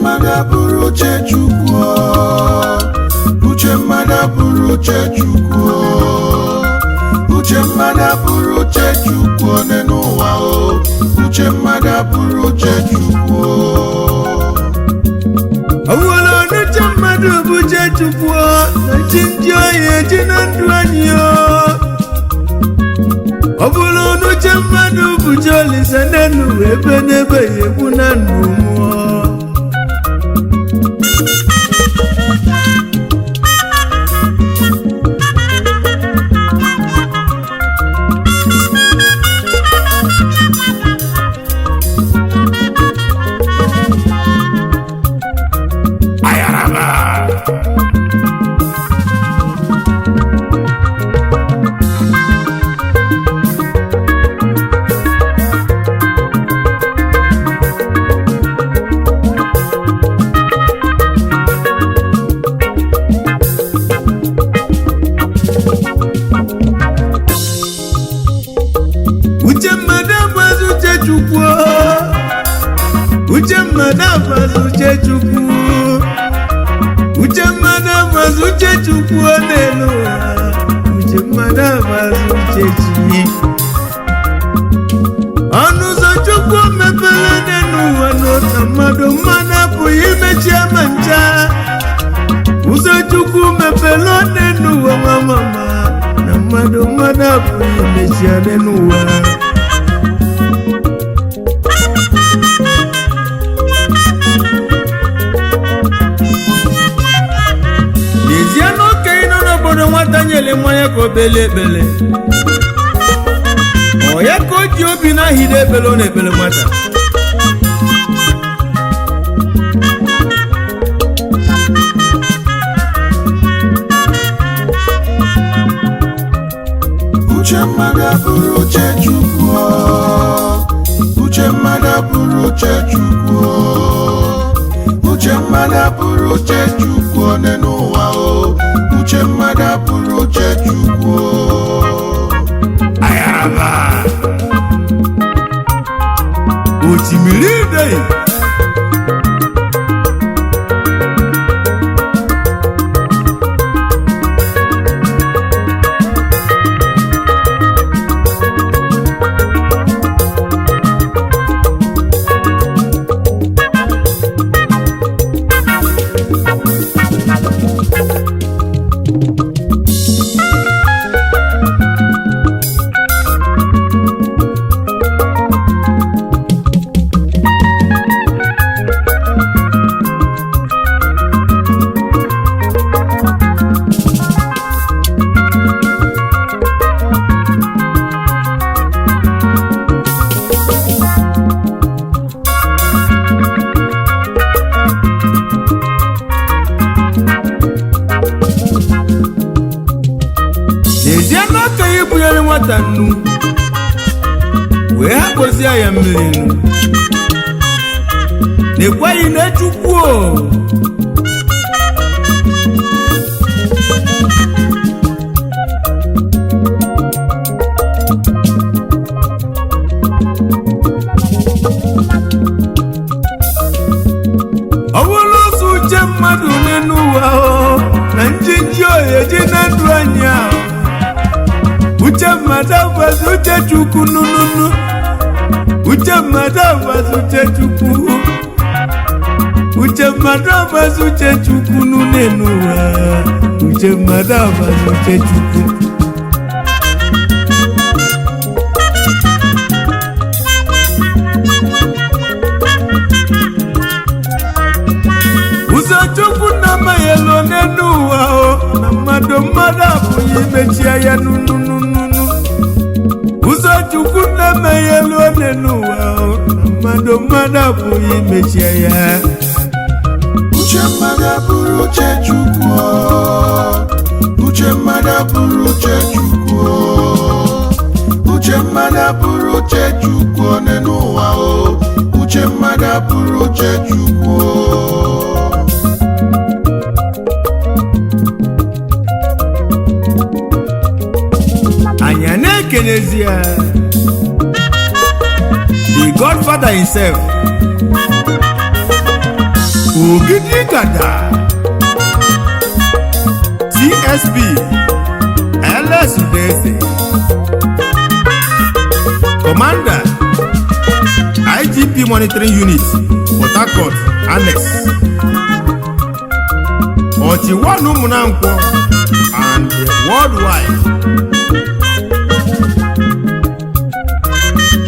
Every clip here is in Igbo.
mmadụ bụrụ uche Chukwu uche mmadụ bụrụ uche Chukwu uche mmadụ bụrụ uche Chukwu n'ụwa uche mmadụ bụrụ uche Chukwu awolo n'uche mmadụ bụ uche Chukwu na chinji oye ji na ndụ anyị ọ bụrụ n'uche mmadụ bụ uche Olise n'elu ebe n'ebe ya egwu na ndụ mmụọ uche mmadụ abụghị uche Chukwu uche mmadụ abụghị uche Chukwu n'elu ụwa uche mmadụ abụghị uche chi ọnụ ụzọ Chukwu mepere n'elu ụwa n'ụta mmadụ apụghị imechi ama ncha ụzọ Chukwu mepere n'elu ụwa mama na mmadụ apụghị imechi ya n'elu ụwa nwata nyele mmanya ka obele ekpele ọ ya ka o ji obi na-ahịrị ekpele ọ na-ekpele nwata uche mmadụ bụrụ uche Chukwu uche mmadụ bụrụ uche Chukwu uche mmadụ bụrụ uche Chukwu n'ụwa uche mmadụ bụrụ uche Chukwu ayaraba osimiri idei nwata nnu wee hapụzie ya mmiri nnu na-ekweghị na Chukwu ọ bụrụ ụzọ uche mmadụ n'elu ụwa na njinji oye ji na ndụ anyị uche mmadụ abụghị uche Chukwu nunu uche mmadụ abụghị uche Chukwu uche mmadụ abụghị uche Chukwu n'elu ụwa uche mmadụ abụghị uche Chukwu ụzọ Chukwu na-amaghị elu n'elu ụwa na mmadụ abụghị imechi ya nunu ụzọ Chukwu na-amaghị elu n'elu ụwa na mmadụ abụghị imechi ya uche mmadụ bụrụ uche Chukwu uche mmadụ bụrụ uche Chukwu uche mmadụ bụrụ uche Chukwu n'ụwa uche mmadụ bụrụ uche Chukwu anya na-ekenezie the Godfather himself Ogidi Gada TSP LS Udeze Commander IGP Monitoring Unit Port Harcourt Annex Ochiwanu Munanko and worldwide.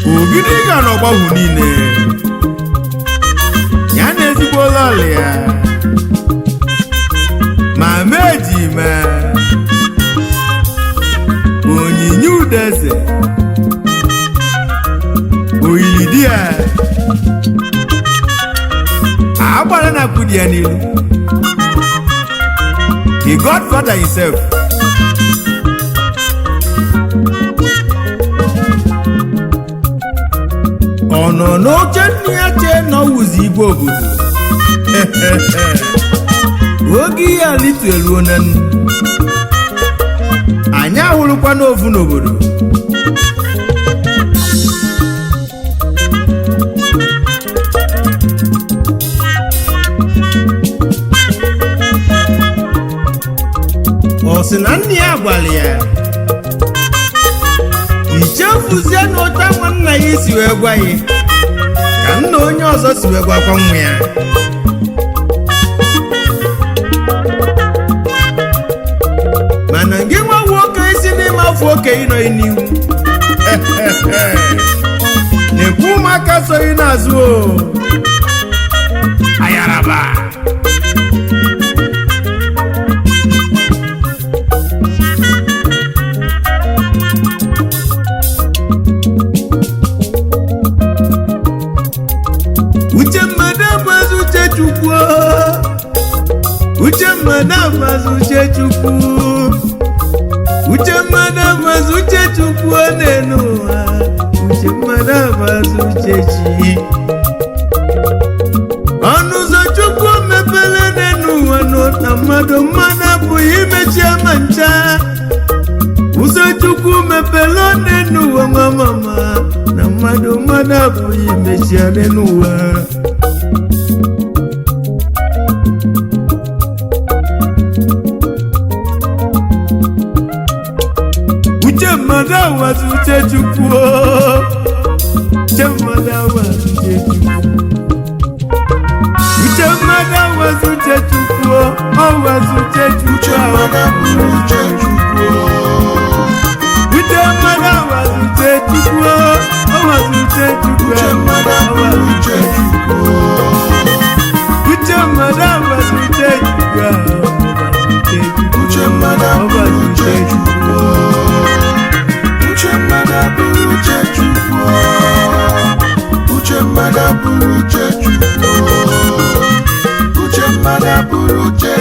Ogidi Gada ọgbahụ niile ya na ezigbo lọlị ya ma meji ma Onyinye Udeze oyili di ya agbara na kwudi ya n'ilu the godfather himself. Ọ nọ n'oche nne ya chee na ọwụzi igwe obodo oge ihe alitu eruo na nnu anyị ahụrụkwa n'ofu n'obodo ọ sị na nne ya gwara ya ichefuzie na ụta nwanna ya isi wee gwa ya ka nna onye ọzọ si wee gwakwa nwa ya. Mana gị nwa nwoke isi n'ime afọ oke ịnọ n'ihu na-ekwu ụmụaka soghị n'azụ ayaraba uche mmadụ amazi uche Chukwu uche mmadụ amazi uche Chukwu uche mmadụ amazi uche Chukwu n'elu ụwa uche mmadụ amazi uche chi ọnụ ụzọ Chukwu mepere n'elu ụwa na mmadụ abụghị imechi ama ncha ụzọ Chukwu mepere n'elu ụwa nwa mama na mmadụ abụghị imechi n'elu ụwa. Uche mmadụ amazi uche Chukwu uche mmadụ amazi uche Chukwu uche mmadụ amazi uche Chukwu amazi uche Chukwu uche mmadụ abụrụ uche Chukwu uche mmadụ amazi uche Chukwu amazi uche Chukwu uche mmadụ abụrụ uche Chukwu uche mmadụ amazi uche Chukwu uche mmadụ abụrụ uche Chukwu uche mmadụ abụrụ uche Chukwu uche mmadụ abụrụ uche Chukwu uche mmadụ abụrụ uche